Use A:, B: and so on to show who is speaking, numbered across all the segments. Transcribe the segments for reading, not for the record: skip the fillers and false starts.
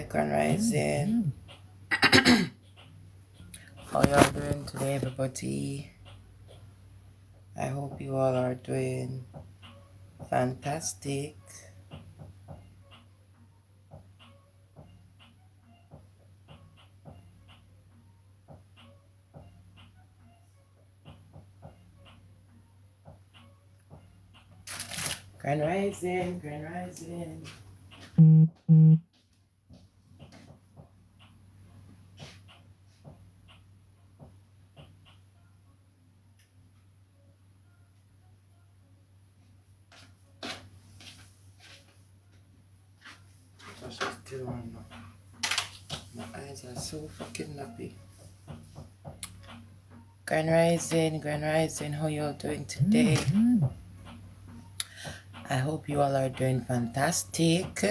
A: Grand Rising. How y'all doing today, everybody? I hope you all are doing fantastic. Grand Rising, Grand Rising. Still on. My eyes are so fucking nappy. Grand Rising, how y'all doing today? I hope you all are doing fantastic.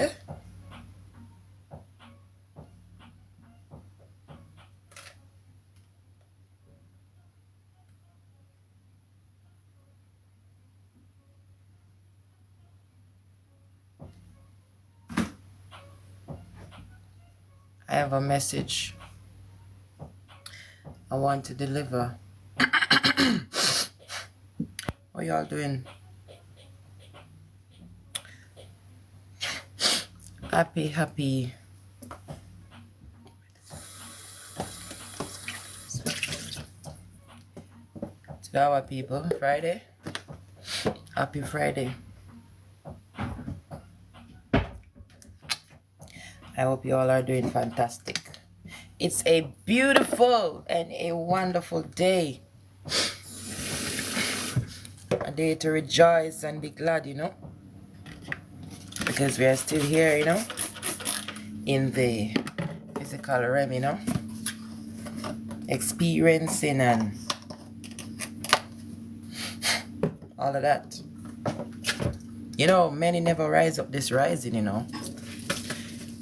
A: I have a message I want to deliver. How y'all doing? Happy to our people. Friday. Happy Friday. I hope you all are doing fantastic. It's a beautiful and a wonderful day. A day to rejoice and be glad, you know. Because we are still here, you know. In the physical realm, you know. Experiencing and all of that. You know, many never rise up this rising, you know.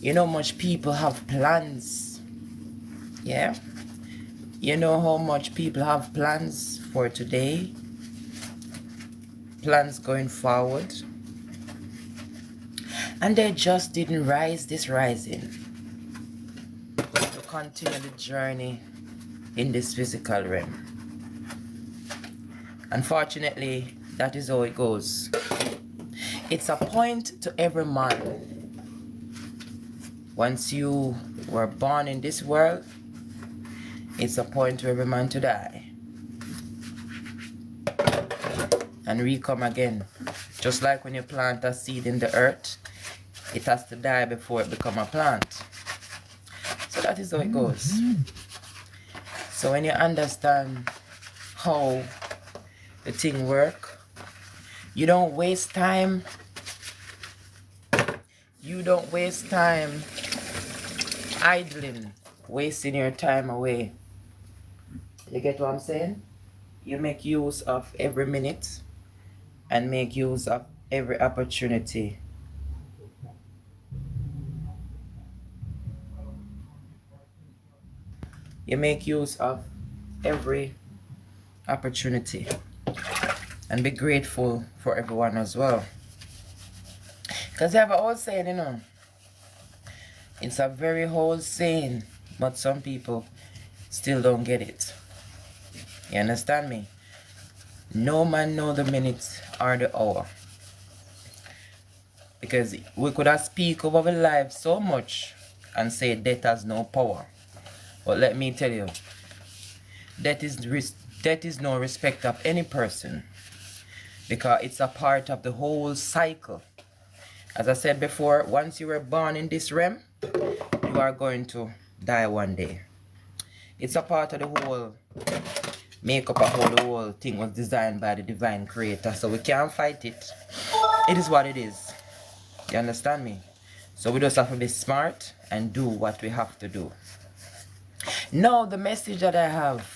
A: You know much people have plans. Yeah. You know how much people have plans for today. Plans going forward. And they just didn't rise this rising to continue the journey in this physical realm. Unfortunately, that is how it goes. It's a point to every man. Once you were born in this world, it's a point to every man to die. And re-come again. Just like when you plant a seed in the earth, it has to die before it becomes a plant. So that is how it goes. So when you understand how the thing works, you don't waste time. You don't waste time idling, wasting your time away. You get what I'm saying? You make use of every minute and make use of every opportunity. You make use of every opportunity and be grateful for everyone as well. Because you have an old saying, you know. It's a very old saying, but some people still don't get it. You understand me? No man know the minute or the hour. Because we could have speak over our lives so much and say death has no power. But let me tell you, death is no respect of any person. Because it's a part of the whole cycle. As I said before, once you were born in this realm, you are going to die one day. It's a part of the whole makeup of how the whole thing was designed by the divine creator. So we can't fight it. It is what it is. You understand me? So we just have to be smart and do what we have to do. Now the message that I have.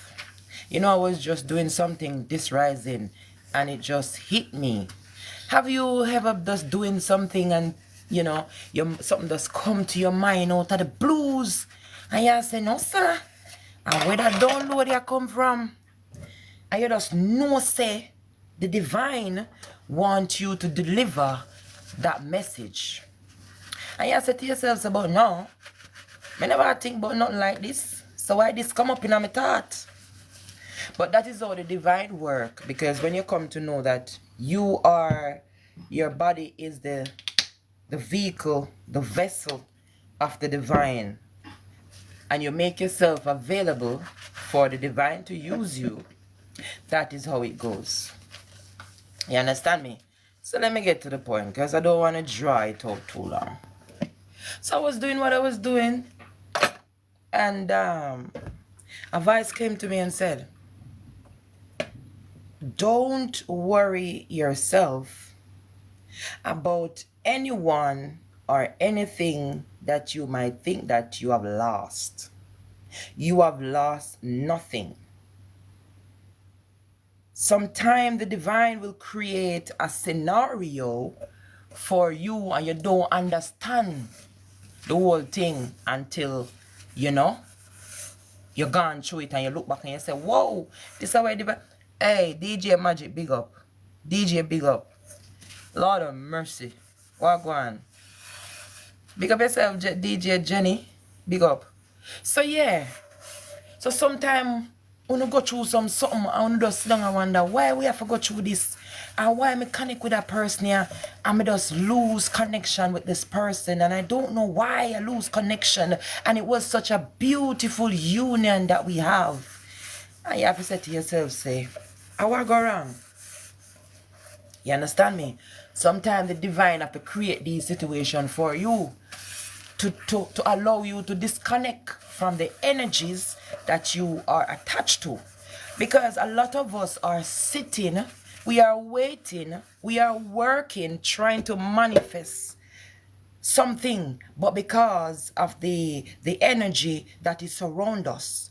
A: You know, I was just doing something this rising and it just hit me. Have you ever just doing something and, you know, something just come to your mind out of the blues and you say, no, sir. And where that download you come from? And you just know, say, the divine want you to deliver that message. And you say to yourself about, no, I never think about nothing like this. So why this come up in my thought? But that is how the divine work, because when you come to know that you are, your body is the vehicle, the vessel of the divine, and you make yourself available for the divine to use you, that is how it goes. You understand me? So let me get to the point, because I don't want to draw it out too long. So I was doing what I was doing, and a voice came to me and said, don't worry yourself about anyone or anything that you might think that you have lost. You have lost nothing. Sometime the divine will create a scenario for you and you don't understand the whole thing until, you know, you're gone through it and you look back and you say, whoa, this is how I divine. Hey, DJ Magic, big up. DJ, big up. Lord of mercy. What go on? Big up yourself, DJ Jenny. Big up. So yeah. So sometimes when you go through something and you just sit down and wonder why we have to go through this and why I connect with that person here and I just lose connection with this person and I don't know why I lose connection and it was such a beautiful union that we have. And you have to say to yourself, say, how I go wrong? You understand me? Sometimes the divine have to create these situations for you to allow you to disconnect from the energies that you are attached to. Because a lot of us are sitting, we are waiting, we are working, trying to manifest something, but because of the energy that is around us,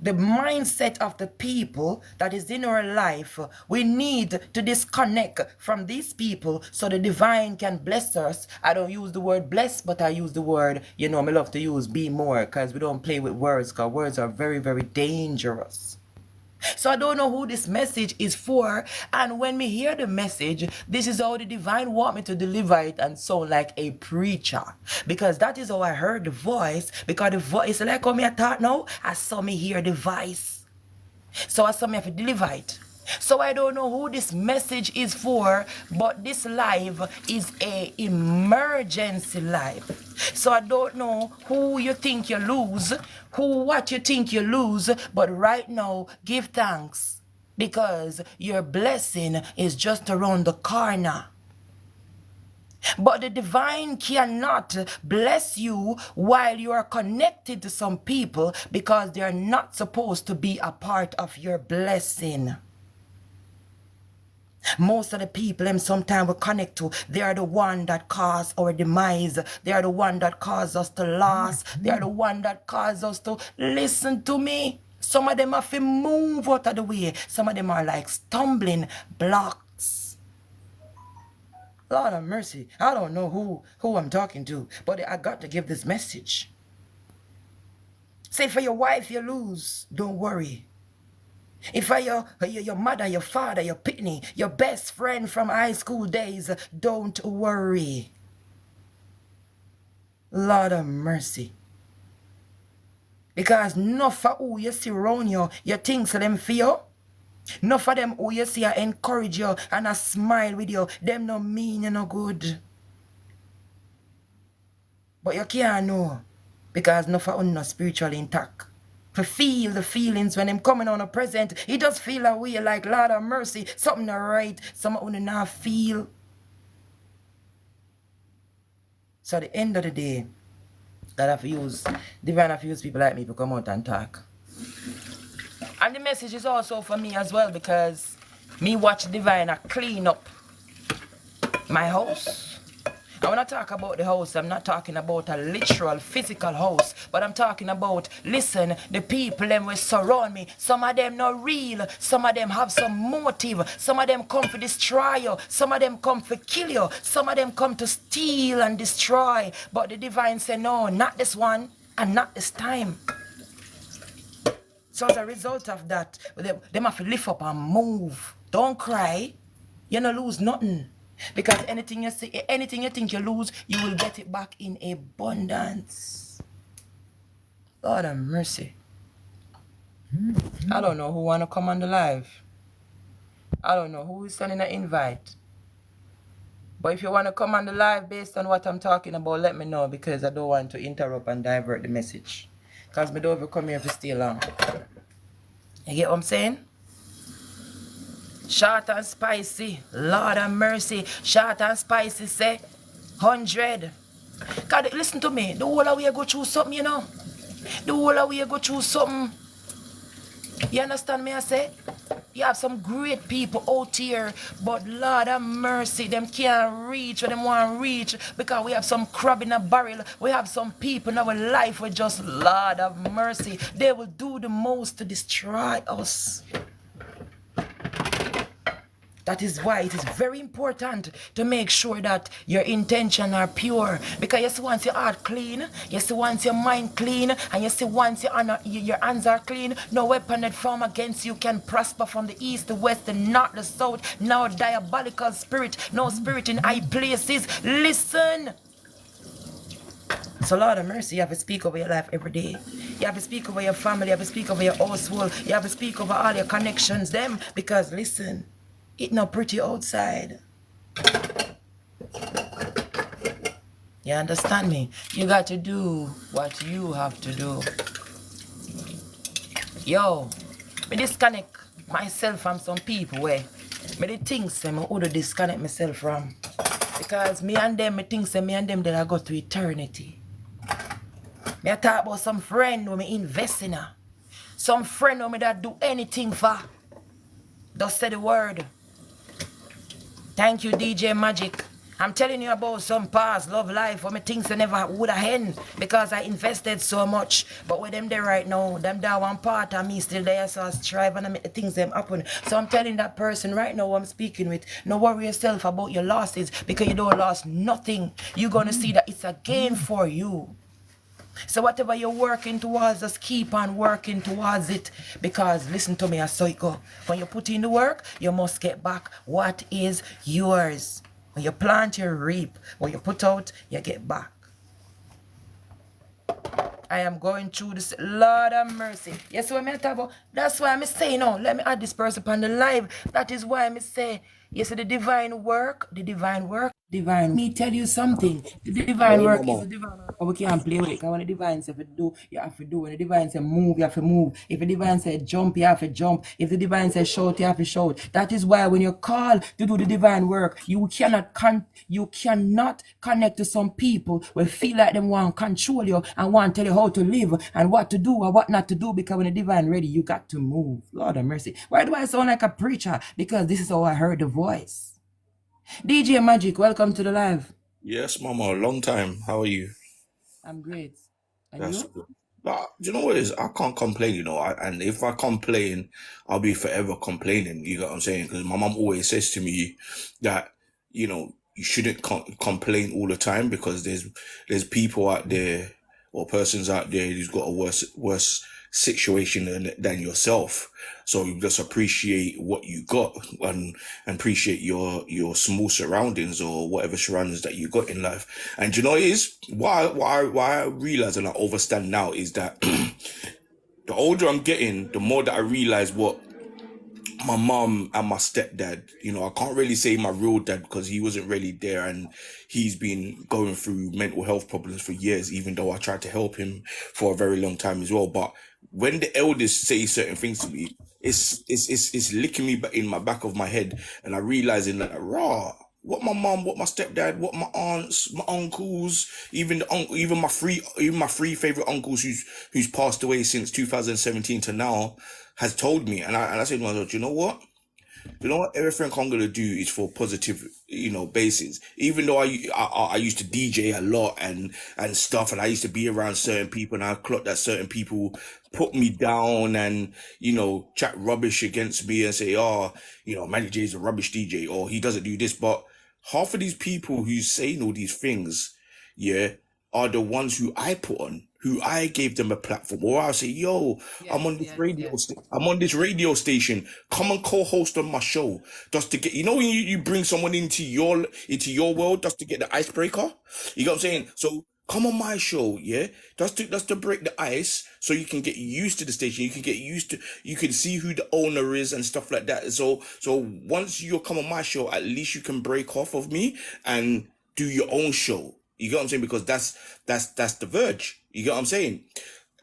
A: the mindset of the people that is in our life, we need to disconnect from these people so the divine can bless us. I don't use the word bless, but I use the word, you know, I love to use be more, because we don't play with words, because words are very, very dangerous. So I don't know who this message is for, and when me hear the message, this is how the divine want me to deliver it and sound like a preacher, because that is how I heard the voice, because the voice, like how me I thought now, I saw me hear the voice, so I saw me have to deliver it. So I don't know who this message is for, but this live is a emergency live. So I don't know who you think you lose, what you think you lose, but right now, give thanks, because your blessing is just around the corner. But the divine cannot bless you while you are connected to some people, because they are not supposed to be a part of your blessing. Most of the people them sometimes we connect to, they are the one that cause our demise. They are the one that cause us to lose. They are the one that cause us to listen to me. Some of them have to move out of the way. Some of them are like stumbling blocks. Lord of mercy. I don't know who I'm talking to, but I got to give this message. Say for your wife you lose, don't worry. If I your mother, your father, your pitney, your best friend from high school days, don't worry. Lord of mercy. Because enough of who you see around you, you think so them for you. Enough of them who you see encourage you and a smile with you, them no mean you no good. But you can't know, because enough of them not spiritually intact. To feel the feelings when them coming on a present, it does feel a way like Lord of mercy, something not right, something you not feel. So at the end of the day, God have used, divine have used people like me to come out and talk. And the message is also for me as well, because me watch divine clean up my house. And when I talk about the house, I'm not talking about a literal physical house, but I'm talking about, listen, the people them will surround me. Some of them not real, some of them have some motive, some of them come to destroy you, some of them come to kill you, some of them come to steal and destroy. But the divine say, no, not this one and not this time. So as a result of that, them have to lift up and move. Don't cry. You don't lose nothing. Because anything you see, anything you think you lose, you will get it back in abundance. Lord have mercy. I don't know who wanna come on the live. I don't know who is sending an invite. But if you want to come on the live based on what I'm talking about, let me know, because I don't want to interrupt and divert the message. Because me don't ever come here for stay long. You get what I'm saying? Short and spicy. Lord have mercy. Short and spicy say 100. God, listen to me. The whole of we go through something, you know. The whole of we go through something. You understand me I say? You have some great people out here, but Lord have mercy, them can't reach what them want to reach, because we have some crab in a barrel. We have some people in our life who just, Lord have mercy, they will do the most to destroy us. That is why it is very important to make sure that your intentions are pure. Because you see, once your heart clean, you see, once your mind clean, and you see, once your hands are clean, no weapon that form against you can prosper from the east, the west, the north, the south. No diabolical spirit, no spirit in high places. Listen. So Lord of mercy, you have to speak over your life every day. You have to speak over your family, you have to speak over your household, you have to speak over all your connections, them. Because listen, it's not pretty outside. You understand me? You got to do what you have to do. Yo, me disconnect myself from some people where me the things I would disconnect myself from. Because me and them, me think me and them that I go to eternity. Me I talk about some friend who me invest in her. Some friend who me that do anything for. Just say the word. Thank you, DJ Magic. I'm telling you about some past love life where me things I never would have end because I invested so much. But with them there right now, them that one part of me still there, so I strive and I make the things them happen. So I'm telling that person right now who I'm speaking with, no worry yourself about your losses, because you don't lose nothing. You're gonna see that it's a gain for you. So whatever you're working towards, just keep on working towards it. Because listen to me, I saw it go. When you put in the work, you must get back what is yours. When you plant, you reap. When you put out, you get back. I am going through this. Lord have mercy. Yes, what I talk about? That's why I'm saying, no, let me add this person upon the live. That is why I'm saying, yes, the divine work. Me tell you something. The divine work is the divine work. We can't play with it. Because when the divine say do, you have to do. When the divine say move, you have to move. If the divine say jump, you have to jump. If the divine say shout, you have to shout. That is why when you're called to do the divine work, you cannot connect to some people who feel like them want to control you and want to tell you how to live and what to do or what not to do. Because when the divine ready, you got to move. Lord have mercy. Why do I sound like a preacher? Because this is how I heard the voice. DJ Magic, welcome to the live.
B: Yes, Mama, long time. How are you?
A: I'm great. And
B: That's
A: you?
B: good. But do you know what it is? I can't complain, and if I complain, I'll be forever complaining. You get what I'm saying? Because my mom always says to me that, you shouldn't complain all the time, because there's people out there or persons out there who's got a worse situation than yourself. So you just appreciate what you got and appreciate your small surroundings or whatever surroundings that you got in life. And do you know what it is? Why I realize and I overstand now is that the older I'm getting, the more that I realize what my mom and my stepdad, I can't really say my real dad because he wasn't really there, and he's been going through mental health problems for years, even though I tried to help him for a very long time as well. But when the elders say certain things to me, it's licking me in my back of my head, and I realizing that what my mom, what my stepdad, what my aunts, my uncles, even my three favorite uncles who's passed away since 2017 to now, has told me, and I said to myself, you know what? Everything I'm gonna do is for positive, basis. Even though I used to DJ a lot and stuff, and I used to be around certain people, and I clocked that certain people put me down and chat rubbish against me and say, oh, Manny J's a rubbish DJ or he doesn't do this. But half of these people who's saying all these things, yeah, are the ones who I put on, who I gave them a platform, or I'll say, yo, I'm on this I'm on this radio station. Come and co-host on my show, just to get, when you bring someone into your world, just to get the icebreaker. You know what I'm saying? So Come on my show, yeah. That's to break the ice, so you can get used to the station. You can get used to. You can see who the owner is and stuff like that. So once you come on my show, at least you can break off of me and do your own show. You get what I'm saying? Because that's the verge. You get what I'm saying?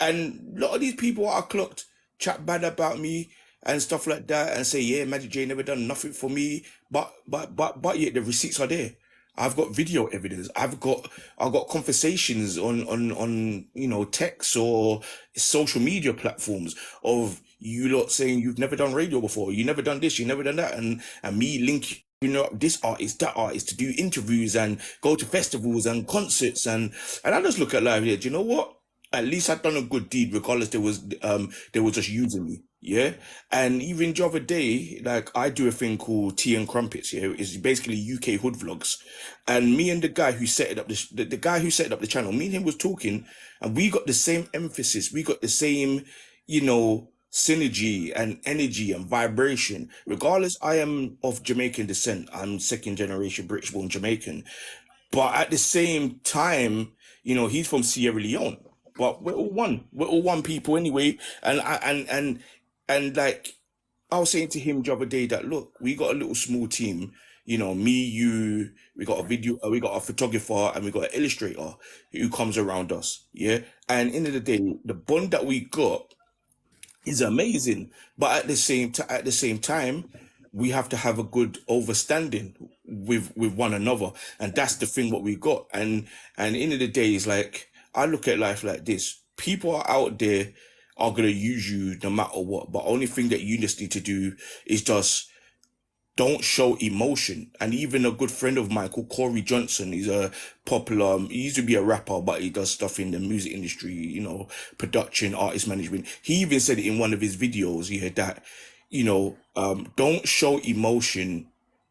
B: And a lot of these people are clocked, chat bad about me and stuff like that, and say, yeah, Magic J never done nothing for me. But yet the receipts are there. I've got video evidence. I've got conversations on text or social media platforms of you lot saying you've never done radio before, you never done this, you never done that, and me link this artist, that artist to do interviews and go to festivals and concerts and I just look at life here. Do you know what? At least I've done a good deed, regardless they were just using me. Yeah. And even the other day, like I do a thing called Tea and Crumpets, yeah. It's basically UK hood vlogs. And me and the guy who set it up the guy who set up the channel, me and him was talking, and we got the same emphasis, we got the same, synergy and energy and vibration. Regardless, I am of Jamaican descent. I'm second generation British born Jamaican. But at the same time, he's from Sierra Leone. But we're all one. We're all one people anyway. And like I was saying to him the other day that look, we got a little small team. Me, you, we got a video, we got a photographer, and we got an illustrator who comes around us. Yeah. And end of the day, the bond that we got is amazing. But at the same time, we have to have a good overstanding with one another, and that's the thing what we got. And end of the day is like I look at life like this: people are out there are gonna use you no matter what. But only thing that you just need to do is just don't show emotion. And even a good friend of mine called Corey Johnson, he's a popular, he used to be a rapper, but he does stuff in the music industry, production, artist management. He even said it in one of his videos, yeah, that, don't show emotion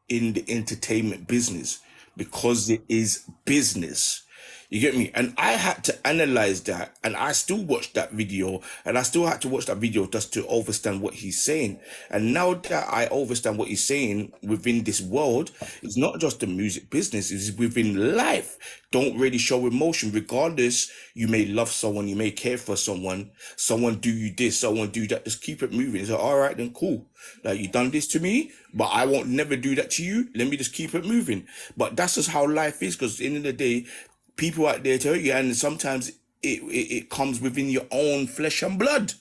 B: in the entertainment business because it is business. You get me? And I had to analyze that, and I still watched that video, and I still had to watch that video just to understand what he's saying. And now that I understand what he's saying within this world, it's not just the music business, it's within life. Don't really show emotion, regardless. You may love someone, you may care for someone do you this, someone do that. Just keep it moving. It's like, all right, then cool. Like you done this to me, but I won't never do that to you. Let me just keep it moving. But that's just how life is, because at the end of the day, people out there tell you, and sometimes it comes within your own flesh and blood.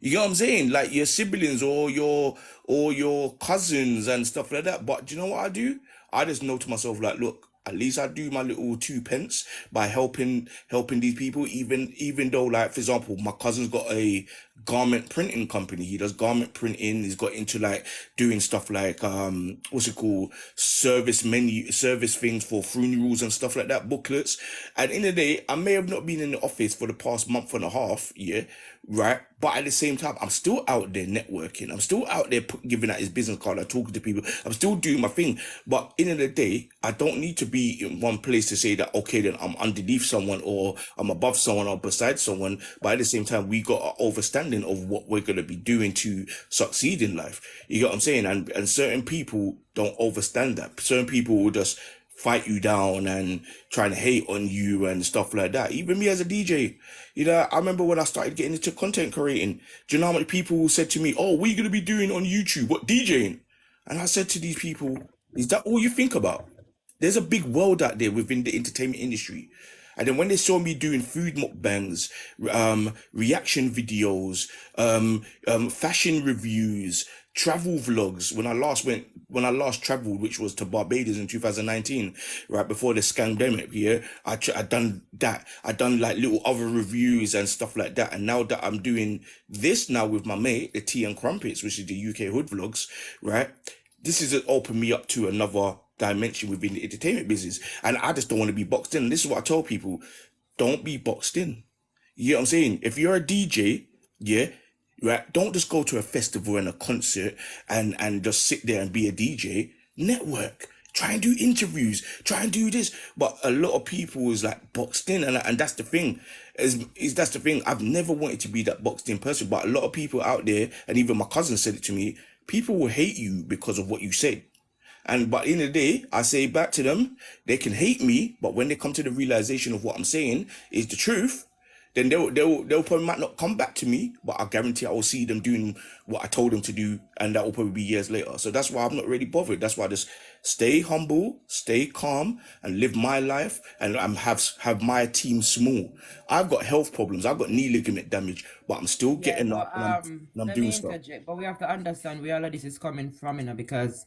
B: You know what I'm saying? Like your siblings or your cousins and stuff like that. But do you know what I do? I just know to myself, like, look, at least I do my little two pence by helping these people, even though, like, for example, my cousin's got a garment printing company. He does garment printing. He's got into like doing stuff like what's it called? Service things for funerals and stuff like that, booklets. And in the day, I may have not been in the office for the past month and a half, yeah, right? But at the same time, I'm still out there networking. I'm still out there giving out his business card and talking to people. I'm still doing my thing. But in the day, I don't need to be in one place to say that, okay, then I'm underneath someone or I'm above someone or beside someone. But at the same time, we got an understanding of what we're going to be doing to succeed in life. You get what I'm saying? And certain people don't understand that. Certain people will just fight you down and trying to hate on you and stuff like that. Even me as a DJ, I remember when I started getting into content creating, do you know how many people said to me, oh, what are you going to be doing on YouTube? What, DJing? And I said to these people, is that all you think about? There's a big world out there within the entertainment industry. And then when they saw me doing food mukbangs, reaction videos, fashion reviews, travel vlogs, when I last traveled, which was to Barbados in 2019, right before the scandemic, yeah, I done that. I done like little other reviews and stuff like that. And now that I'm doing this now with my mate, the Tea and Crumpets, which is the UK Hood Vlogs, right? This has opened me up to another dimension within the entertainment business. And I just don't want to be boxed in. This is what I tell people. Don't be boxed in. You know what I'm saying? If you're a DJ, yeah, right, don't just go to a festival and a concert and just sit there and be a DJ. Network. Try and do interviews. Try and do this. But a lot of people is like boxed in, and that's the thing. Is that's the thing. I've never wanted to be that boxed in person, but a lot of people out there, and even my cousin said it to me, people will hate you because of what you say. But in the day, I say back to them, they can hate me, but when they come to the realization of what I'm saying is the truth, then they'll probably might not come back to me, but I guarantee I will see them doing what I told them to do, and that will probably be years later. So that's why I'm not really bothered. That's why I just stay humble, stay calm, and live my life, and have my team small. I've got health problems. I've got knee ligament damage, but I'm still
A: Yeah,
B: getting
A: but
B: up and I'm
A: let
B: doing
A: me
B: stuff.
A: interject. But we have to understand where all of this is coming from, because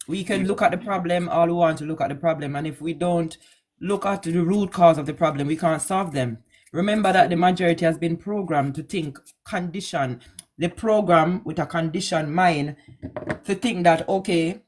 A: we can look at the problem all we want to look at the problem, and if we don't look at the root cause of the problem, we can't solve them. Remember that the majority has been programmed to think condition, the program with a conditioned mind to think that, okay,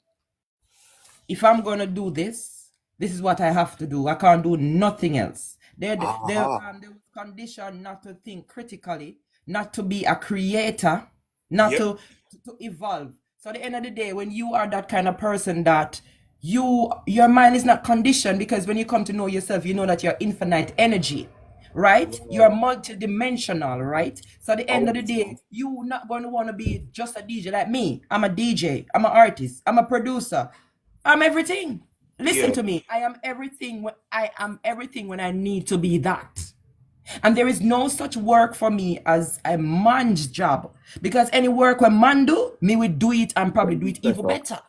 A: if I'm gonna do this, this is what I have to do. I can't do nothing else.
B: Aha.
A: They was conditioned not to think critically, not to be a creator, not
B: Yep.
A: to evolve. So at the end of the day, when you are that kind of person that your mind is not conditioned, because when you come to know yourself, you know that you're infinite energy, right? You're
B: Right.
A: multidimensional, right? So at the end of the day,
B: Oh,
A: you're not going to want to be just a DJ like me. I'm a DJ, I'm an artist, I'm a producer, I'm everything. Listen
B: yeah.
A: to me. I am everything when I need to be that. And there is no such work for me as a man's job. Because any work when man do, me will do it and probably do it even
B: Better.
A: better.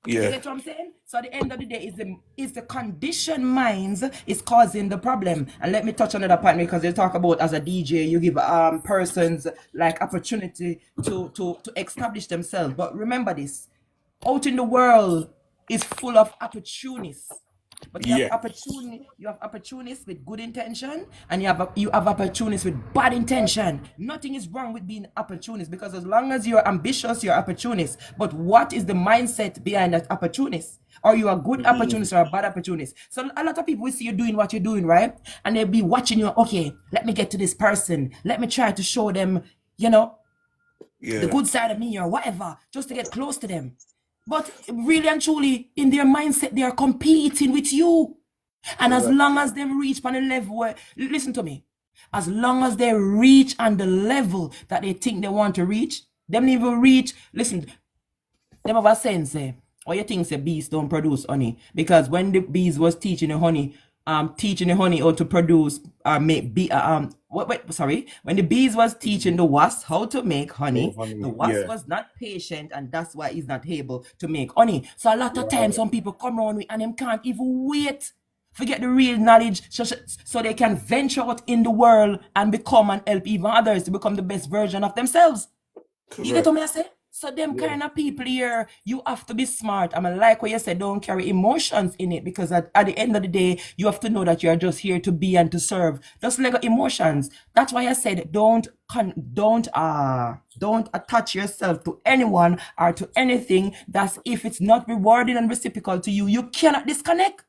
A: You
B: Yeah.
A: get what I'm saying? So at the end of the day, is the conditioned minds is causing the problem. And let me touch on another point, because they talk about as a DJ, you give persons like opportunity to establish themselves. But remember this, out in the world is full of opportunists. But
B: Yeah.
A: you have opportunists with good intention, and you have opportunists with bad intention. Nothing is wrong with being opportunist, because as long as you're ambitious, you're opportunist. But what is the mindset behind that opportunist? Are you a good
B: Mhm.
A: opportunist or a bad opportunist? So a lot of people will see you doing what you're doing, right? And they'll be watching you, okay, let me get to this person. Let me try to show them, you know, the
B: Yeah.
A: good side of me or whatever, just to get close to them. But really and truly, in their mindset, they are competing with you. And as
B: Correct.
A: long as they reach on a level where, listen to me, as long as they reach on the level that they think they want to reach, them even reach, listen, them have a sense, or you think say bees don't produce honey? Because when the bees was teaching the honey how to produce make bee sorry, when the bees was teaching the wasp how to make
B: Make
A: honey, the
B: honey.
A: wasp
B: Yeah.
A: was not patient, and that's why he's not able to make honey. So a lot of times
B: Right.
A: some people come around with and them can't even wait forget the real knowledge, so they can venture out in the world and become and help even others to become the best version of themselves. You get
B: Correct.
A: what I say? So them
B: Yeah.
A: kind of people here, you have to be smart. I mean, like what you said, don't carry emotions in it, because at the end of the day, you have to know that you are just here to be and to serve. Just like emotions. That's why I said don't attach yourself to anyone or to anything that's if it's not rewarding and reciprocal to you, you cannot disconnect.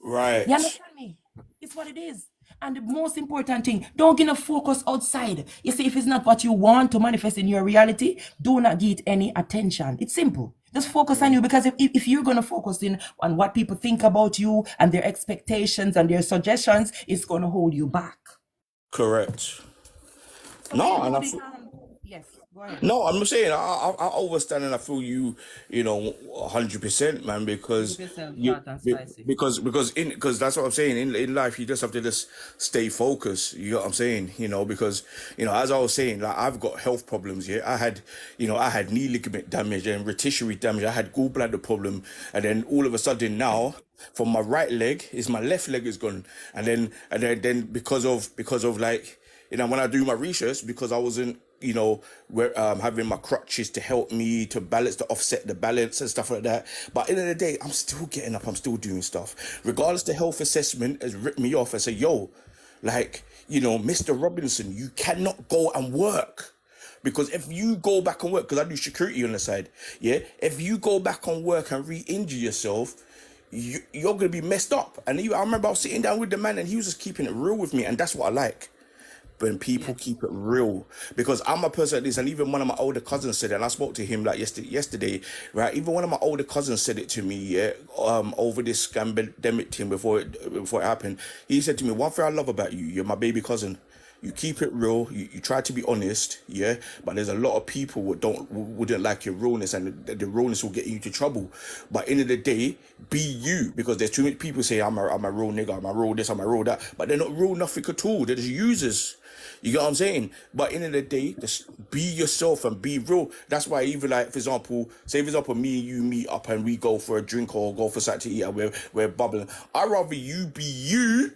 A: You
B: Right.
A: understand me? It's what it is. And the most important thing, don't get a focus outside. You see, if it's not what you want to manifest in your reality, do not give it any attention. It's simple. Just focus on you, because if you're going to focus in on what people think about you and their expectations and their suggestions, it's going to hold you back.
B: Correct.
A: So when you
B: No, and
A: do
B: I
A: the,
B: feel,
A: yes, go ahead.
B: no, I'm saying I understand and I feel you, 100%, man,
A: Give
B: because
A: yourself
B: you
A: short and spicy.
B: because that's what I'm saying. In life, you just have to just stay focused. You know what I'm saying? Because as I was saying, like I've got health problems. Yeah, I had knee ligament damage and rotisserie damage. I had gallbladder problem, and then all of a sudden now, from my right leg, is my left leg is gone, and then because of like. When I do my research, because I wasn't, having my crutches to help me to balance, to offset the balance and stuff like that. But at the end of the day, I'm still getting up, I'm still doing stuff. Regardless, the health assessment has ripped me off and say, yo, like, Mr. Robinson, you cannot go and work. Because if you go back and work, because I do security on the side, yeah, if you go back on work and re-injure yourself, you're gonna be messed up. And I remember I was sitting down with the man, and he was just keeping it real with me, and that's what I like when people
A: Yes.
B: keep it real, because I'm a person like this, and even one of my older cousins said it, and I spoke to him like yesterday, right? Even one of my older cousins said it to me, yeah, over this pandemic thing before it happened. He said to me, one thing I love about you, you're my baby cousin. you keep it real, you try to be honest, yeah. But there's a lot of people wouldn't like your realness, and the realness will get you into trouble. But end of the day, be you, because there's too many people say I'm a real nigga, I'm a real this, I'm a real that, but they're not real nothing at all. They're just users. You get what I'm saying? But end of the day, just be yourself and be real. That's why even like, for example, say for example, me and you meet up and we go for a drink or go for something to eat and we're bubbling. I'd rather you be you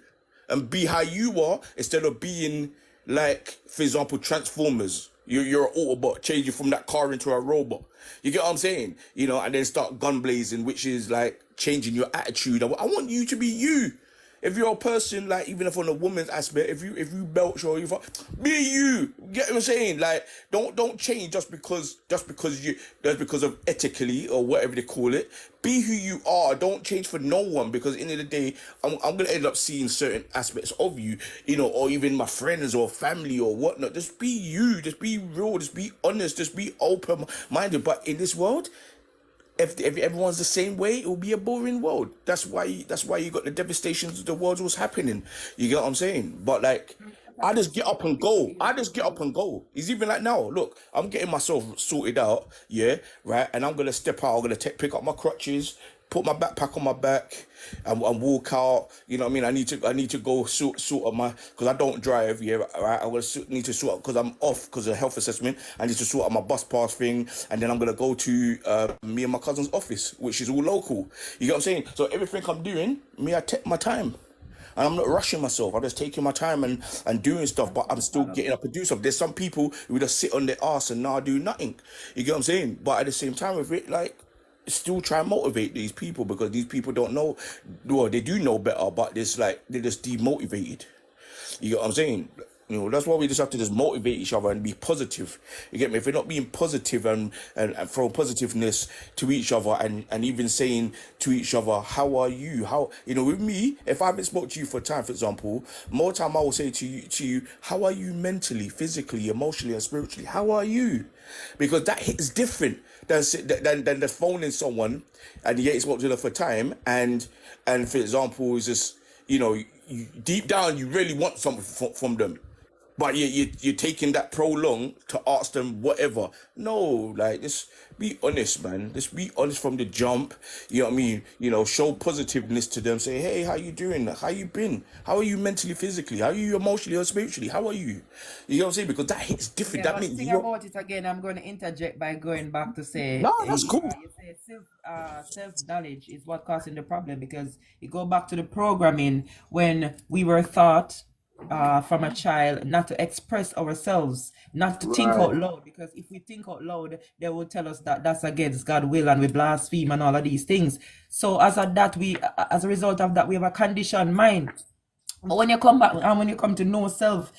B: and be how you are instead of being like, for example, Transformers. You're an Autobot changing from that car into a robot. You get what I'm saying? You know, and then start gun blazing, which is like changing your attitude. I want you to be you. If you're a person, like, even if on a woman's aspect, if you belch or you be you. Get what I'm saying? Like, don't change just because of ethically or whatever they call it. Be who you are. Don't change for no one, because at the end of the day, I'm gonna end up seeing certain aspects of you, you know, or even my friends or family or whatnot. Just be you. Just be real. Just be honest. Just be open minded. But in this world, if everyone's the same way, it will be a boring world. That's why you got the devastations of the world was happening. You get what I'm saying? But like, I just get up and go. I just get up and go. It's even like now. Look, I'm getting myself sorted out. Yeah, right. And I'm gonna step out. I'm gonna pick up my crutches, put my backpack on my back, and walk out. You know what I mean? I need to go sort out my, because I don't drive. Yeah, right. Need to sort out, because I'm off because of health assessment. I need to sort out my bus pass thing, and then I'm gonna go to me and my cousin's office, which is all local. You get what I'm saying? So everything I'm doing, I take my time. And I'm not rushing myself. I'm just taking my time and doing stuff, but I'm still getting up and do stuff. There's some people who just sit on their ass and now do nothing. You get what I'm saying? But at the same time with it, like, still try and motivate these people, because these people don't know, well, they do know better, but it's like they're just demotivated. You get what I'm saying? You know, that's why we just have to just motivate each other and be positive. You get me? If we're not being positive and throw positiveness to each other, and even saying to each other, how are you? How, you know, with me, if I haven't spoke to you for a time, for example, more time I will say to you, how are you mentally, physically, emotionally, and spiritually? How are you? Because that hits different than the phoning someone and you ain't spoke to them for time, and for example, is just, you know, you, deep down you really want something from them, but you're taking that prolong to ask them whatever. No, like, just be honest, man. Just be honest from the jump. You know what I mean? You know, show positiveness to them. Say, hey, how you doing? How you been? How are you mentally, physically? How are you emotionally or spiritually? How are you? You know what I'm saying? Because that hits different.
A: Yeah,
B: That
A: but
B: means
A: think
B: you're.
A: about it again. I'm going to interject by going back to say,
B: No, that's cool.
A: you say self knowledge is what causing the problem, because you go back to the programming when we were taught from a child not to express ourselves, not to think
B: Right.
A: out loud, because if we think out loud, they will tell us that that's against God will and we blaspheme and all of these things. So as a result of that, we have a conditioned mind. But when you come back and when you come to know self,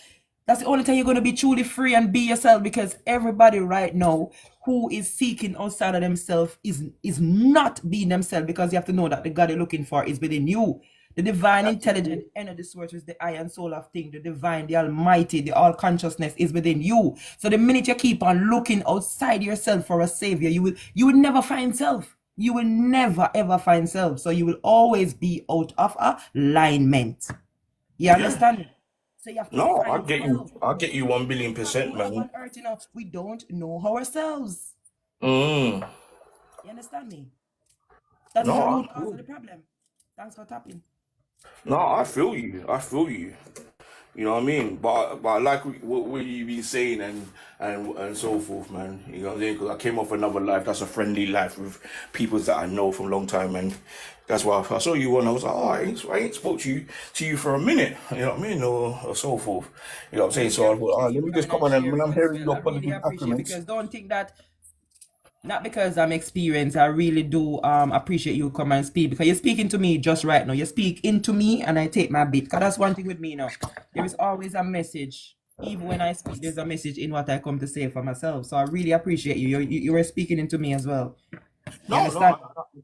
A: that's the only time you're going to be truly free and be yourself, because everybody right now who is seeking outside of themselves is not being themselves, because you have to know that the God you're looking for is within you. The divine intelligent energy source is the eye and soul of thing. The divine, the almighty, the all consciousness is within you. So the minute you keep on looking outside yourself for a savior, you will never find self. You will never ever find self. So you will always be out of alignment. You
B: Yeah.
A: understand? So you have to
B: No, I
A: find
B: get you.
A: self.
B: I get you one billion
A: Because we
B: percent,
A: live
B: man.
A: on earth, we don't know ourselves.
B: Mm.
A: You understand me? That is
B: No,
A: the
B: I
A: root cause of
B: feel.
A: the problem. Thanks for tapping.
B: No, I feel you. I feel you. You know what I mean? But I like what you been saying and so forth, man. You know what I'm saying? Because I came off another life that's a friendly life with people that I know from a long time, and that's why I saw you and I was like, oh, I ain't spoke to you for a minute. You know what I mean? Or so forth. You know what I'm
A: I
B: saying?
A: really
B: So I thought,
A: appreciate
B: let
A: you
B: me just
A: coming
B: come
A: and
B: on, and when
A: sharing
B: I'm
A: as
B: hearing
A: well. I
B: your
A: really
B: positive
A: appreciate,
B: accumulates.
A: because don't think that, not because I'm experienced, I really do appreciate you come and speak, because you're speaking to me just right now. You speak into me and I take my bit. Because that's one thing with me now. There is always a message. Even when I speak, there's a message in what I come to say for myself. So I really appreciate you. You were speaking into me as well. You
B: No,
A: understand?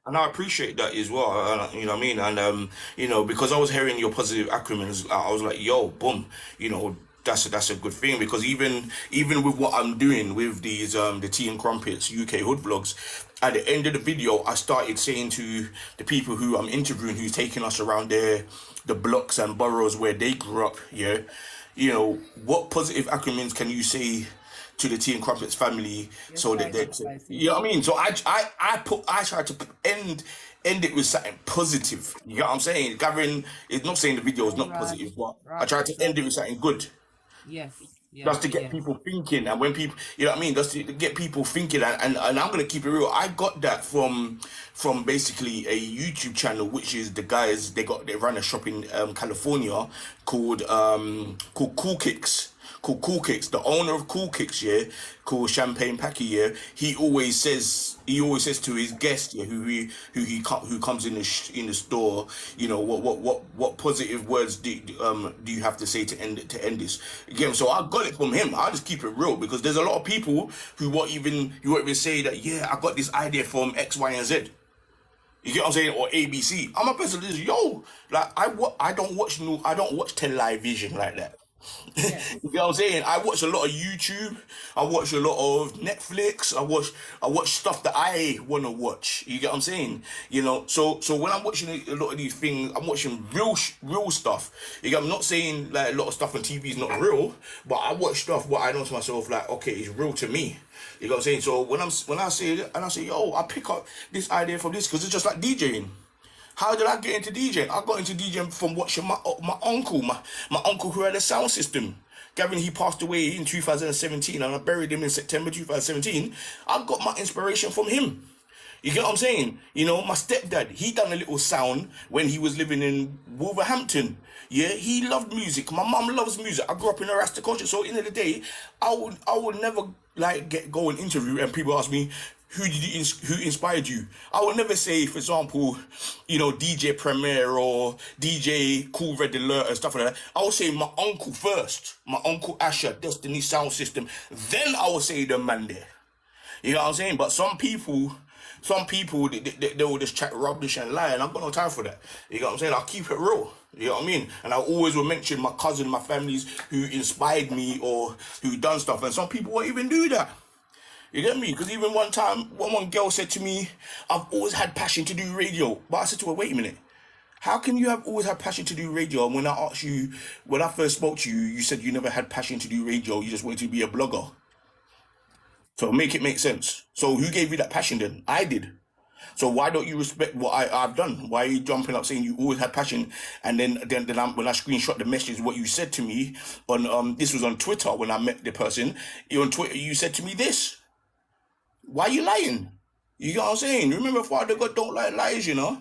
B: and I appreciate that as well. You know what I mean? And you know, because I was hearing your positive acronyms, I was like, yo, boom, you know, that's a good thing, because even with what I'm doing with these the Tea and Crumpets UK hood vlogs, at the end of the video, I started saying to the people who I'm interviewing, who's taking us around the blocks and boroughs where they grew up, yeah. you know, what positive acronyms can you say to the Tea and Crumpets family
A: You're
B: so that they,
A: spicy, spicy.
B: you know what I mean? So I try to end it with something positive. You know what I'm saying? Gavin is not saying the video is
A: Oh,
B: not
A: Rod,
B: positive, but I
A: Rod,
B: try to end
A: Rod.
B: it with something good.
A: Yes,
B: Just
A: yes,
B: to get
A: yes.
B: people thinking, and when people, you know what I mean, just to get people thinking, and I'm gonna keep it real. I got that from basically a YouTube channel, which is the guys they run a shop in California called Cool Kicks. Called Cool Kicks. The owner of Cool Kicks, yeah, called Champagne Packy, yeah. He always says to his guests, yeah, who comes in in the store, you know, what positive words do you have to say to end this again? So I got it from him. I just keep it real because there's a lot of people who won't even say that, yeah, I got this idea from X, Y, and Z. You get what I'm saying? Or ABC. I'm a person that is, yo, like I don't watch television like that.
A: Yes.
B: You get what I'm saying? I watch a lot of YouTube. I watch a lot of Netflix. I watch stuff that I want to watch. You get what I'm saying? You know, so when I'm watching a lot of these things, I'm watching real stuff. You get, I'm not saying like a lot of stuff on TV is not real, but I watch stuff what I know to myself like, okay, it's real to me. You know what I'm saying? So when I say it and I say, yo, I pick up this idea from this because it's just like DJing. How did I get into DJing? I got into DJing from watching my uncle, my uncle who had a sound system. Gavin, he passed away in 2017 and I buried him in September 2017. I got my inspiration from him. You get what I'm saying? You know, my stepdad, he done a little sound when he was living in Wolverhampton. Yeah, he loved music. My mum loves music. I grew up in a Rasta culture. So in the day, I would never like go and interview and people ask me, who inspired you? I would never say, for example, you know, DJ Premier or DJ Cool Red Alert and stuff like that. I would say my uncle first. My uncle Asher, Destiny Sound System. Then I would say the man there. You know what I'm saying? But some people, they will just chat rubbish and lie, and I've got no time for that. You know what I'm saying? I'll keep it real. You know what I mean? And I always will mention my cousin, my families who inspired me or who done stuff, and some people won't even do that. You get me? Because even one time, one girl said to me, I've always had passion to do radio. But I said to her, wait a minute. How can you have always had passion to do radio? And when I asked you, when I first spoke to you, you said you never had passion to do radio. You just wanted to be a blogger. So make it make sense. So who gave you that passion then? I did. So why don't you respect what I've done? Why are you jumping up saying you always had passion? And then when I screenshot the message, what you said to me on this was on Twitter when I met the person. You on Twitter, you said to me this. Why you lying? You know what I'm saying? Remember, Father God don't like lies, you know?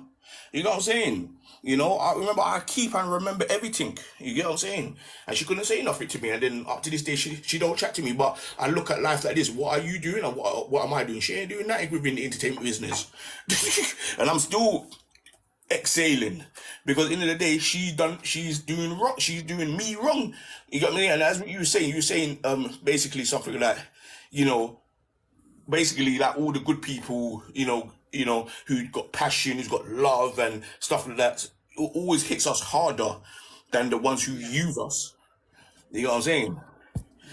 B: You know what I'm saying? You know, I remember I keep and remember everything. You get what I'm saying? And she couldn't say nothing to me. And then up to this day, she don't chat to me. But I look at life like this. What are you doing? And what am I doing? She ain't doing nothing within the entertainment business. And I'm still exhaling because in the end of the day she's doing wrong, she's doing me wrong. You got me? And as what you were saying basically something like, you know, basically like all the good people, who got passion, who's got love and stuff like that, it always hits us harder than the ones who
A: Yeah.
B: use us. You know what I'm saying?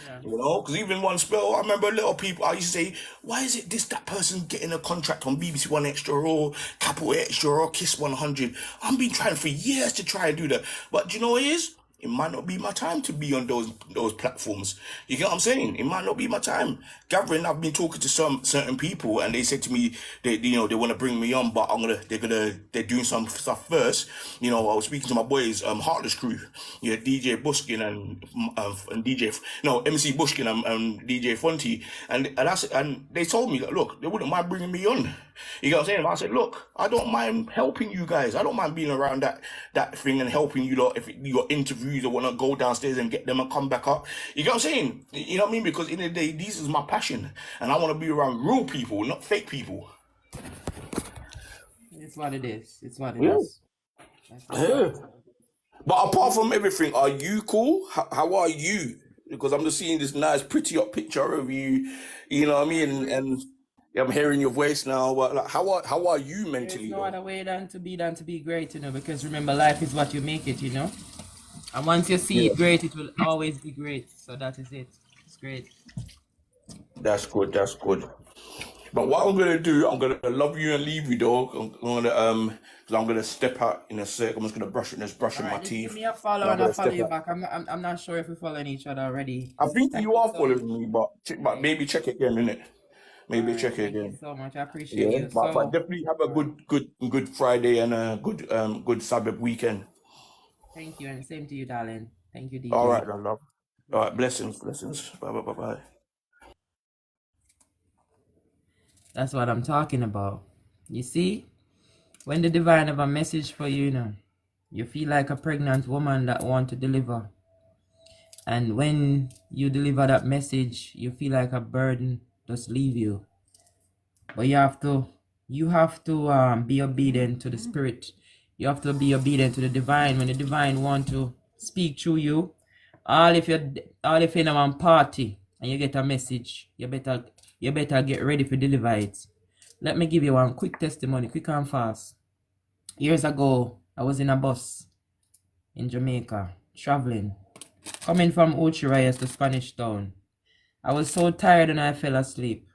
A: Yeah.
B: You know, because even one spell, I remember a lot of people, I used to say, why is it that person getting a contract on BBC One Extra or Capital Extra or Kiss 100? I've been trying for years to try and do that. But do you know what it is? It might not be my time to be on those platforms. You get what I'm saying? It might not be my time. Gathering, I've been talking to some certain people, and they said to me they want to bring me on, but they're doing some stuff first. You know, I was speaking to my boys, Heartless Crew, yeah, DJ Bushkin MC Bushkin and DJ Fonty, and they told me that look, they wouldn't mind bringing me on. You get what I'm saying? I said, look, I don't mind helping you guys. I don't mind being around that thing and helping you lot if you got interviews or want to go downstairs and get them and come back up. You get what I'm saying? You know what I mean? Because in the day, this is my passion, and I want to be around real people, not fake people.
A: It's what it is. It's what it
B: Yeah.
A: is. That's what it
B: Yeah.
A: is.
B: But apart from everything, are you cool? How are you? Because I'm just seeing this nice, pretty up picture of you. You know what I mean? And I'm hearing your voice now. But like, how are you
A: There's
B: mentally
A: no
B: though?
A: other way than to be great, because remember, life is what you make it, And once you see
B: Yeah.
A: it great, it will always be great. So that is it. It's great.
B: That's good. That's good. But what I'm gonna do, I'm gonna love you and leave you, dog. I'm gonna because I'm gonna step out in a sec. I'm just gonna brushing
A: All
B: my
A: right, just give
B: teeth,
A: me a follow
B: and I'm
A: and I'll
B: gonna
A: follow
B: step
A: you
B: out.
A: back. I'm not sure if we're following each other already.
B: I think
A: Thank
B: you
A: you
B: are
A: so much.
B: following me, but
A: Right.
B: maybe check again, innit?
A: All
B: Maybe
A: right,
B: check
A: thank you
B: again.
A: so much. I appreciate
B: Yeah,
A: you.
B: but
A: So,
B: definitely have a
A: all right.
B: good Friday and a good Sabbath weekend.
A: Thank you, and same to you, darling. Thank you,
B: All
A: DJ.
B: right, love. All right, blessings. Bye bye bye bye.
A: That's what I'm talking about. You see, when the divine have a message for you, you feel like a pregnant woman that want to deliver. And when you deliver that message, you feel like a burden just leave you. But you have to be obedient to the spirit. You have to be obedient to the divine. When the divine want to speak through you, all if you're in a one party and you get a message, you better get ready to deliver it. Let me give you one quick testimony, quick and fast. Years ago, I was in a bus in Jamaica, traveling, coming from Uchirayas to Spanish Town. I was so tired and I fell asleep.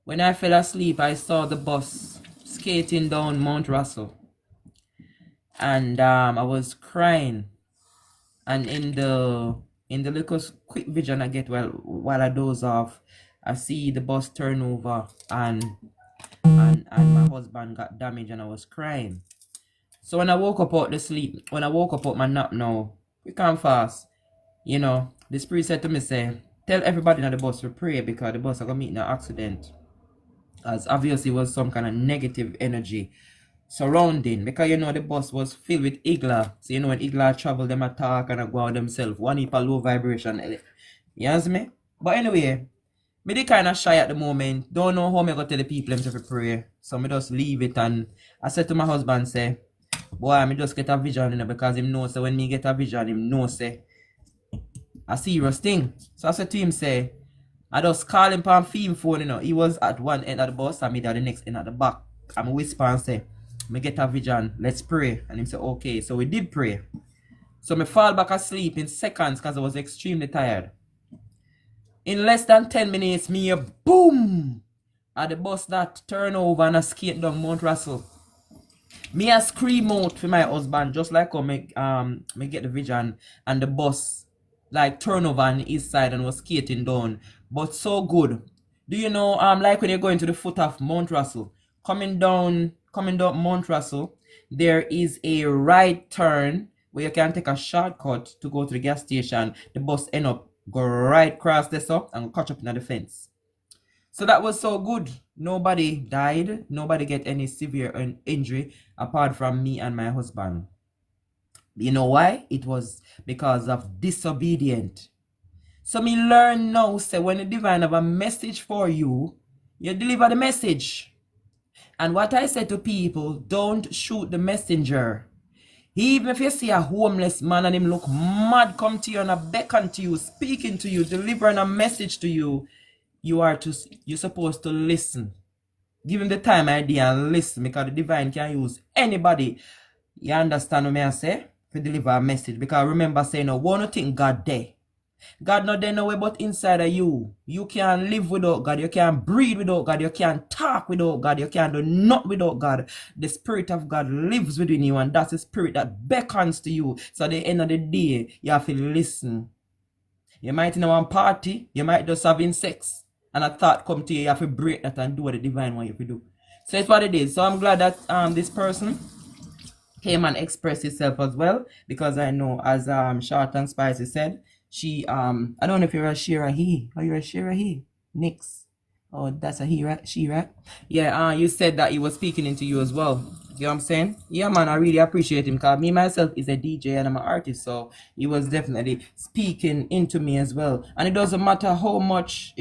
A: When I fell asleep, I saw the bus skating down Mount Russell. And I was crying. And in the little quick vision I get while I doze off, I see the bus turn over and my husband got damaged and I was crying. So when I woke up out my nap now, quick and fast, the spirit said to me, say, tell everybody in the bus to pray because the bus are gonna meet in an accident. As obviously was some kind of negative energy surrounding, because the bus was filled with Igla. So when Igla travel, them attack and go out themselves. One heap of low vibration. You understand me? But anyway, me the kind of shy at the moment. Don't know how me go tell the people them to pray. So me just leave it, and I said to my husband, say, boy, me just get a vision, because him know, so when me get a vision, him know, say, a serious thing. So I said to him, say, I just call him on film phone, He was at one end of the bus and me at the next end at the back. I'm a whisper and say, me get a vision, let's pray. And him say, okay. So we did pray. So me fall back asleep in seconds because I was extremely tired. In less than 10 minutes, me a boom! At the bus that turn over and I skate down Mount Russell. Me a scream out for my husband, just like how me get the vision, and the bus like turn over on the east side and was skating down. But so good. Do you know like when you're going to the foot of Mount Russell, coming down Mount Russell, there is a right turn where you can take a shortcut to go to the gas station. The bus end up go right across this up and catch up in the fence. So that was so good. Nobody died. Nobody get any severe injury apart from me and my husband. You know why? It was because of disobedient. So me learn now, say when the divine have a message for you, you deliver the message. And what I say to people, don't shoot the messenger. Even if you see a homeless man and him look mad come to you and a beckon to you, speaking to you, delivering a message to you, you're supposed to listen. Give him the time idea and listen, because the divine can use anybody. You understand what I say? To deliver a message. Because remember saying, no, one thing God there. God not there no way but inside of you. You can't live without God. You can't breathe without God. You can't talk without God. You can't do nothing without God. The Spirit of God lives within you, and that's the Spirit that beckons to you. So at the end of the day, you have to listen. You might in one party, you might just having sex, and a thought come to you, you have to break that and do what the divine want you to do. So it's what it is. So I'm glad that this person came and expressed himself as well, because I know, as Short and Spicy said, she I don't know if you're a she or a he. Are you a she or a he? Nix. Oh, that's a he, right? She, right? Yeah, you said that he was speaking into you as well. You know what I'm saying? Yeah, man, I really appreciate him, because me myself is a DJ and I'm an artist, so he was definitely speaking into me as well. And it doesn't matter how much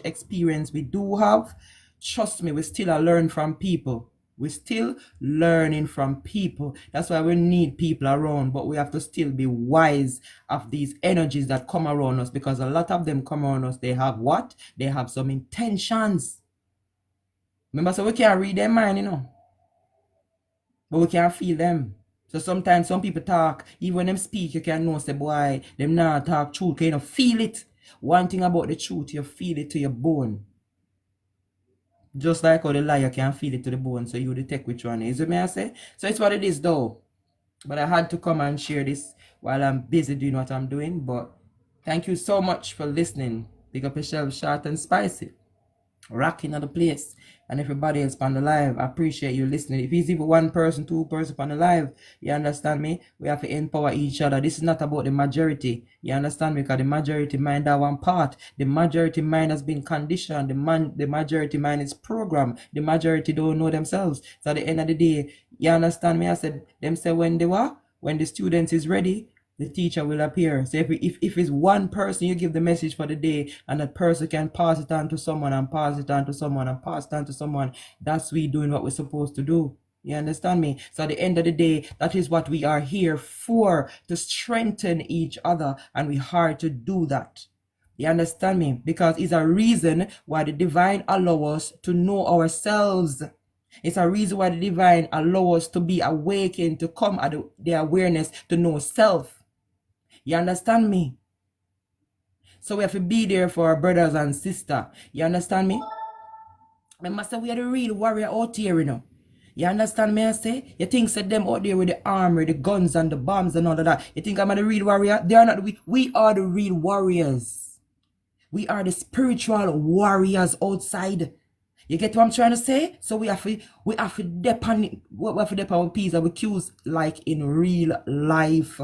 A: experience we do have. Trust me, we still learn from people. We're still learning from people. That's why we need people around, but we have to still be wise of these energies that come around us, because a lot of them come around us. They have what? They have some intentions. Remember, so we can't read their mind, but we can't feel them. So sometimes some people talk, even when them speak, you can know, say, boy, them not talk truth, you feel it. One thing about the truth, you feel it to your bone. Just like how the liar can feel it to the bone, so you detect which one is. You may I say? So it's what it is though. But I had to come and share this while I'm busy doing what I'm doing. But thank you so much for listening. Pick up yourself short and spicy. Rocking on the place. And everybody else on the live, I appreciate you listening. If it's even one person, two person on the live, you understand me? We have to empower each other. This is not about the majority. You understand me? Because the majority mind that one part. The majority mind has been conditioned. The majority mind is programmed. The majority don't know themselves. So at the end of the day, you understand me? I said, them say when they were, when the students is ready, the teacher will appear. So if it's one person, you give the message for the day, and that person can pass it on to someone and pass it on to someone and pass it on to someone, that's we doing what we're supposed to do. You understand me? So at the end of the day, that is what we are here for, to strengthen each other, and we hard to do that. You understand me? Because it's a reason why the divine allow us to know ourselves. It's a reason why the divine allow us to be awakened, to come at the awareness to know self. You understand me? So we have to be there for our brothers and sisters. You understand me? Remember, say we are the real warrior out here, you know. You understand me? I say, you think said them out there with the armor, the guns and the bombs and all of that. You think I'm the real warrior? They are not. We are the real warriors. We are the spiritual warriors outside. You get what I'm trying to say? So we have to depend on peace and we cues like in real life.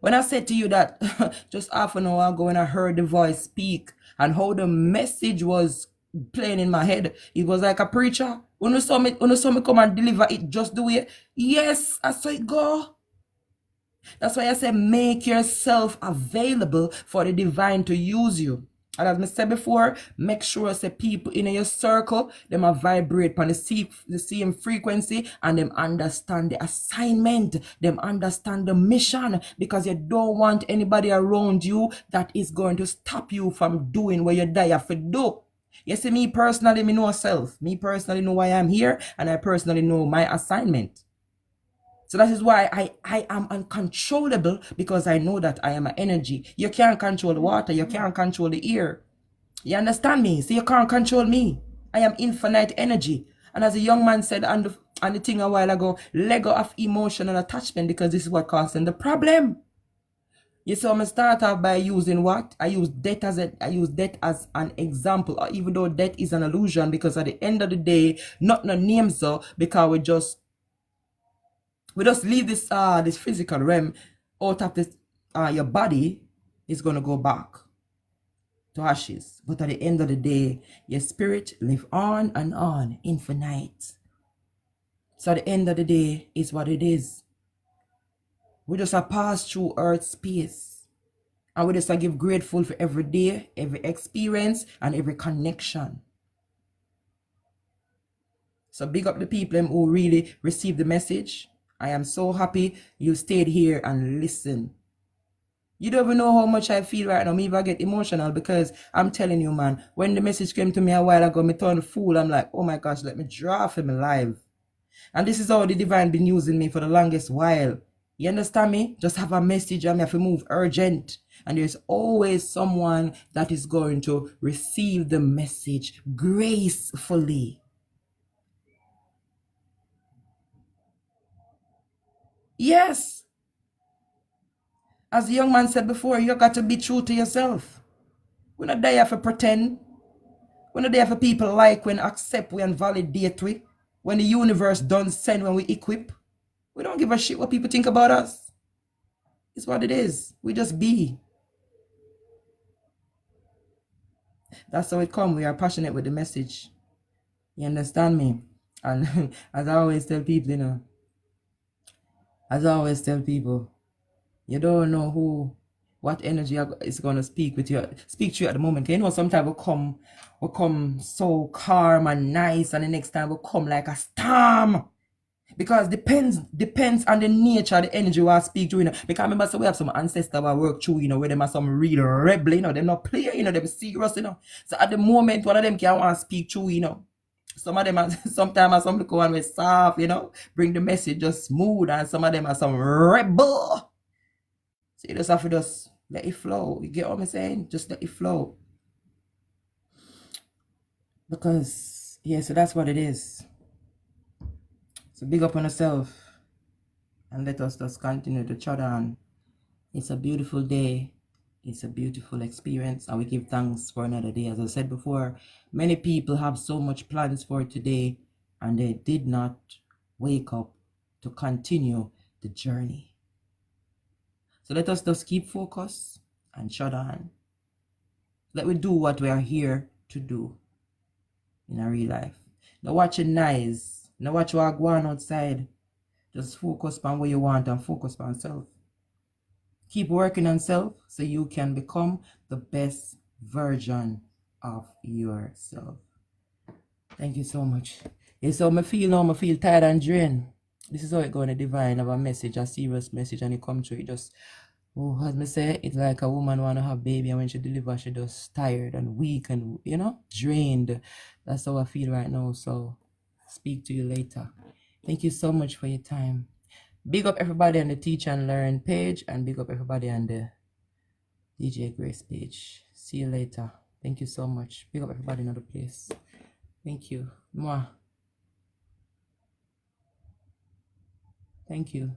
A: When I said to you that just half an hour ago when I heard the voice speak and how the message was playing in my head, it was like a preacher. When you saw me come and deliver it, just do it. Yes, I saw it go. That's why I say make yourself available for the divine to use you. And as I said before, make sure say people in your circle, them a vibrate on the same frequency and them understand the assignment, them understand the mission, because you don't want anybody around you that is going to stop you from doing what you die for do. You see, me personally, me know self. Me personally know why I'm here, and I personally know my assignment. So that is why I am uncontrollable, because I know that I am an energy. You can't control the water. You can't control the air. You understand me? So you can't control me. I am infinite energy. And as a young man said on the thing a while ago, let go of emotional attachment, because this is what causing the problem. You saw me start off by using what? I use death as an example, even though death is an illusion, because at the end of the day, not no name so, because we just leave this physical realm out of this your body is gonna go back to ashes. But at the end of the day, your spirit live on and on, infinite. So at the end of the day, is what it is. We just pass through earth space. And we just give grateful for every day, every experience, and every connection. So big up the people who really received the message. I am so happy you stayed here and listened. You don't even know how much I feel right now. Me even get emotional, because I'm telling you, man, when the message came to me a while ago, me turned fool. I'm like, oh my gosh, let me draw for me live. And this is how the divine been using me for the longest while. You understand me? Just have a message and me have to move urgent. And there's always someone that is going to receive the message gracefully. Yes. As the young man said before, you got to be true to yourself. We're not there for pretend. We're not there for people like when accept we and validate we. When the universe done send, when we equip. We don't give a shit what people think about us. It's what it is. We just be. That's how it come. We are passionate with the message. You understand me? And as I always tell people, you don't know what energy is gonna speak to you at the moment. You know, sometimes we come so calm and nice, and the next time we come like a storm. Because depends on the nature of the energy we speak to, Because remember, so we have some ancestors who work through, where them are some real rebel, they're not player, they're serious, So at the moment, one of them can want to speak through, Some of them are, sometimes some look one with soft, bring the message just smooth, and some of them are some rebel. So you just have to just let it flow. You get what I'm saying? Just let it flow. Because Yeah, so that's what it is. So big up on yourself and let us just continue to trot on. It's a beautiful day. It's a beautiful experience, and we give thanks for another day. As I said before, many people have so much plans for today, and they did not wake up to continue the journey. So let us just keep focused and shut on. Let we do what we are here to do in our real life. Now watching nice. Now watch what go on outside. Just focus on what you want and focus on self. Keep working on self so you can become the best version of yourself. Thank you so much. Yeah, so I feel now, I feel tired and drained. This is how it going to divine have a message, a serious message, and it come through. It just, oh, as me say, it's like a woman want to have baby, and when she delivers, she just tired and weak and, drained. That's how I feel right now. So speak to you later. Thank you so much for your time. Big up everybody on the Teach and Learn page, and big up everybody on the DJ Grace page. See you later. Thank you so much. Big up everybody in the place. Thank you. Mwah. Thank you.